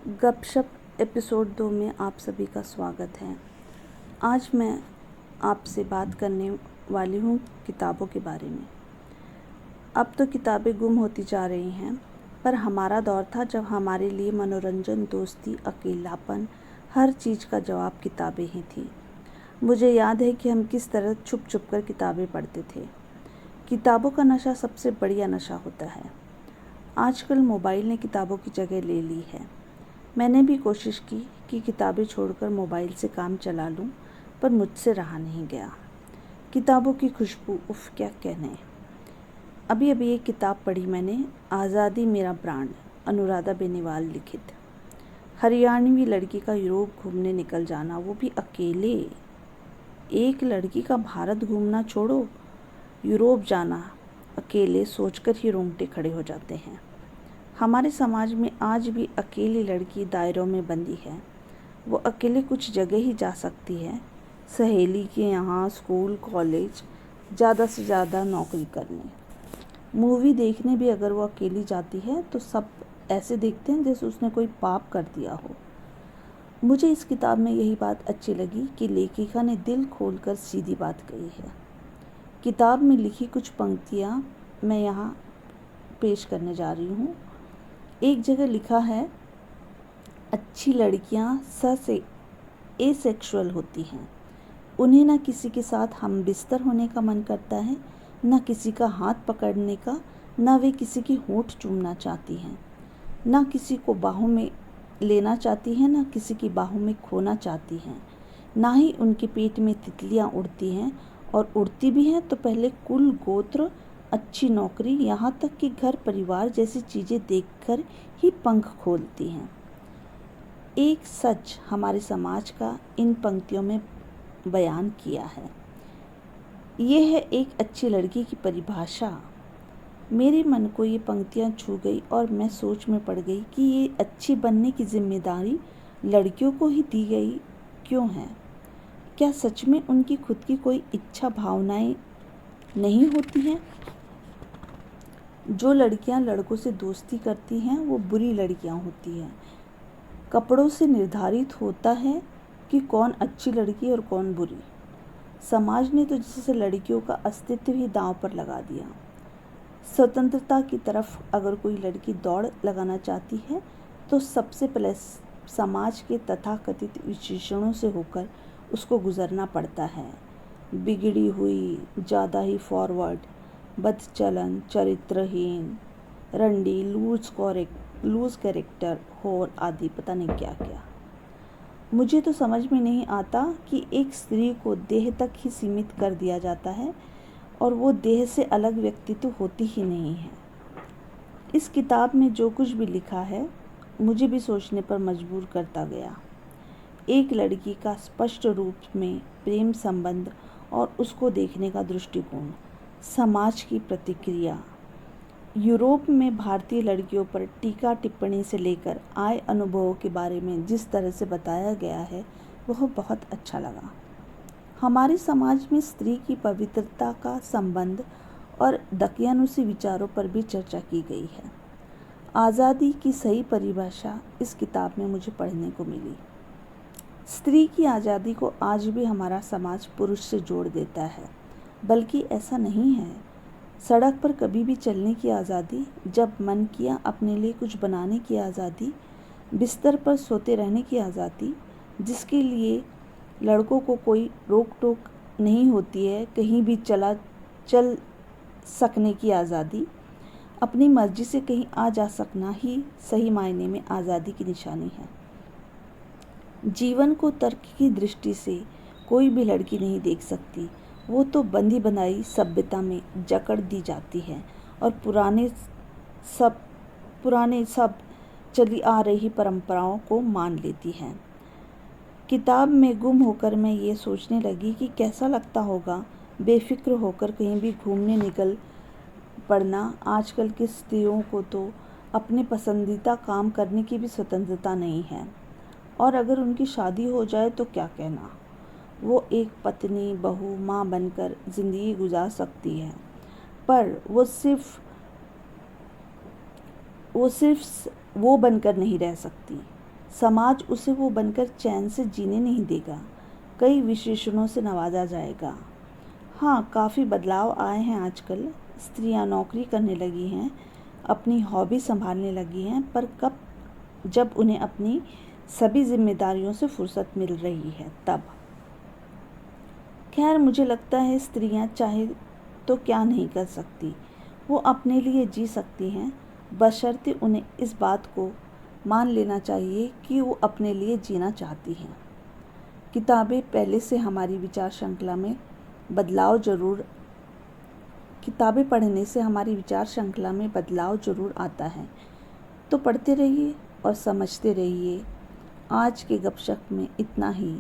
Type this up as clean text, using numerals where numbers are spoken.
गपशप एपिसोड 2 में आप सभी का स्वागत है। आज मैं आपसे बात करने वाली हूँ किताबों के बारे में। अब तो किताबें गुम होती जा रही हैं, पर हमारा दौर था जब हमारे लिए मनोरंजन, दोस्ती, अकेलापन, हर चीज़ का जवाब किताबें ही थी। मुझे याद है कि हम किस तरह छुप छुप कर किताबें पढ़ते थे। किताबों का नशा सबसे बढ़िया नशा होता है। आजकल मोबाइल ने किताबों की जगह ले ली है। मैंने भी कोशिश की कि किताबें छोड़कर मोबाइल से काम चला लूं, पर मुझसे रहा नहीं गया। किताबों की खुशबू, उफ क्या कहने। अभी अभी एक किताब पढ़ी मैंने, आज़ादी मेरा ब्रांड, अनुराधा बेनीवाल लिखित। हरियाणवी लड़की का यूरोप घूमने निकल जाना, वो भी अकेले। एक लड़की का भारत घूमना छोड़ो, यूरोप जाना अकेले सोचकर ही रोंगटे खड़े हो जाते हैं। हमारे समाज में आज भी अकेली लड़की दायरों में बंदी है। वो अकेले कुछ जगह ही जा सकती है, सहेली के यहाँ, स्कूल, कॉलेज, ज़्यादा से ज़्यादा नौकरी करने। मूवी देखने भी अगर वो अकेली जाती है तो सब ऐसे देखते हैं जैसे उसने कोई पाप कर दिया हो। मुझे इस किताब में यही बात अच्छी लगी कि लेखिका ने दिल खोलकर सीधी बात कही है। किताब में लिखी कुछ पंक्तियाँ मैं यहाँ पेश करने जा रही हूँ। एक जगह लिखा है, अच्छी लड़कियाँ एसेक्सुअल होती हैं। उन्हें न किसी के साथ हम बिस्तर होने का मन करता है, न किसी का हाथ पकड़ने का, न वे किसी की होंठ चूमना चाहती हैं, न किसी को बाहों में लेना चाहती हैं, न किसी की बाहों में खोना चाहती हैं, ना ही उनके पेट में तितलियाँ उड़ती हैं, और उड़ती भी हैं तो पहले कुल गोत्र, अच्छी नौकरी, यहाँ तक कि घर परिवार जैसी चीज़ें देखकर ही पंख खोलती हैं। एक सच हमारे समाज का इन पंक्तियों में बयान किया है। ये है एक अच्छी लड़की की परिभाषा। मेरे मन को ये पंक्तियाँ छू गई और मैं सोच में पड़ गई कि ये अच्छी बनने की जिम्मेदारी लड़कियों को ही दी गई क्यों है। क्या सच में उनकी खुद की कोई इच्छा, भावनाएं नहीं होती हैं? जो लड़कियां लड़कों से दोस्ती करती हैं वो बुरी लड़कियां होती हैं। कपड़ों से निर्धारित होता है कि कौन अच्छी लड़की और कौन बुरी। समाज ने तो जैसे लड़कियों का अस्तित्व ही दांव पर लगा दिया। स्वतंत्रता की तरफ अगर कोई लड़की दौड़ लगाना चाहती है तो सबसे पहले समाज के तथाकथित विशेषणों से होकर उसको गुजरना पड़ता है। बिगड़ी हुई, ज़्यादा ही फॉरवर्ड, बदचलन, चरित्रहीन, रंडी, लूज कैरेक्टर, होर आदि पता नहीं क्या क्या। मुझे तो समझ में नहीं आता कि एक स्त्री को देह तक ही सीमित कर दिया जाता है और वो देह से अलग व्यक्तित्व होती ही नहीं है। इस किताब में जो कुछ भी लिखा है मुझे भी सोचने पर मजबूर करता गया। एक लड़की का स्पष्ट रूप में प्रेम संबंध और उसको देखने का दृष्टिकोण, समाज की प्रतिक्रिया, यूरोप में भारतीय लड़कियों पर टीका टिप्पणी से लेकर आए अनुभवों के बारे में जिस तरह से बताया गया है वह बहुत अच्छा लगा। हमारे समाज में स्त्री की पवित्रता का संबंध और दकियानुसी विचारों पर भी चर्चा की गई है। आज़ादी की सही परिभाषा इस किताब में मुझे पढ़ने को मिली। स्त्री की आज़ादी को आज भी हमारा समाज पुरुष से जोड़ देता है, बल्कि ऐसा नहीं है। सड़क पर कभी भी चलने की आज़ादी, जब मन किया अपने लिए कुछ बनाने की आज़ादी, बिस्तर पर सोते रहने की आज़ादी, जिसके लिए लड़कों को कोई रोक टोक नहीं होती है, कहीं भी चल सकने की आज़ादी, अपनी मर्जी से कहीं आ जा सकना ही सही मायने में आज़ादी की निशानी है। जीवन को तर्क की दृष्टि से कोई भी लड़की नहीं देख सकती। वो तो बंधी बनाई सभ्यता में जकड़ दी जाती है और पुराने सब चली आ रही परंपराओं को मान लेती है। किताब में गुम होकर मैं ये सोचने लगी कि कैसा लगता होगा बेफिक्र होकर कहीं भी घूमने निकल पड़ना। आजकल की स्त्रियों को तो अपने पसंदीदा काम करने की भी स्वतंत्रता नहीं है, और अगर उनकी शादी हो जाए तो क्या कहना। वो एक पत्नी, बहू, माँ बनकर ज़िंदगी गुजार सकती है, पर वो सिर्फ वो बनकर नहीं रह सकती। समाज उसे वो बनकर चैन से जीने नहीं देगा, कई विशेषणों से नवाजा जाएगा। हाँ, काफ़ी बदलाव आए हैं आजकल। स्त्रियां नौकरी करने लगी हैं, अपनी हॉबी संभालने लगी हैं, पर कब, जब उन्हें अपनी सभी जिम्मेदारियों से फुर्सत मिल रही है तब। खैर, मुझे लगता है स्त्रियां चाहे तो क्या नहीं कर सकती, वो अपने लिए जी सकती हैं, बशर्ते उन्हें इस बात को मान लेना चाहिए कि वो अपने लिए जीना चाहती हैं। किताबें पहले से हमारी विचार श्रृंखला में बदलाव ज़रूर किताबें पढ़ने से हमारी विचार श्रृंखला में बदलाव ज़रूर आता है। तो पढ़ते रहिए और समझते रहिए। आज के गपशप में इतना ही।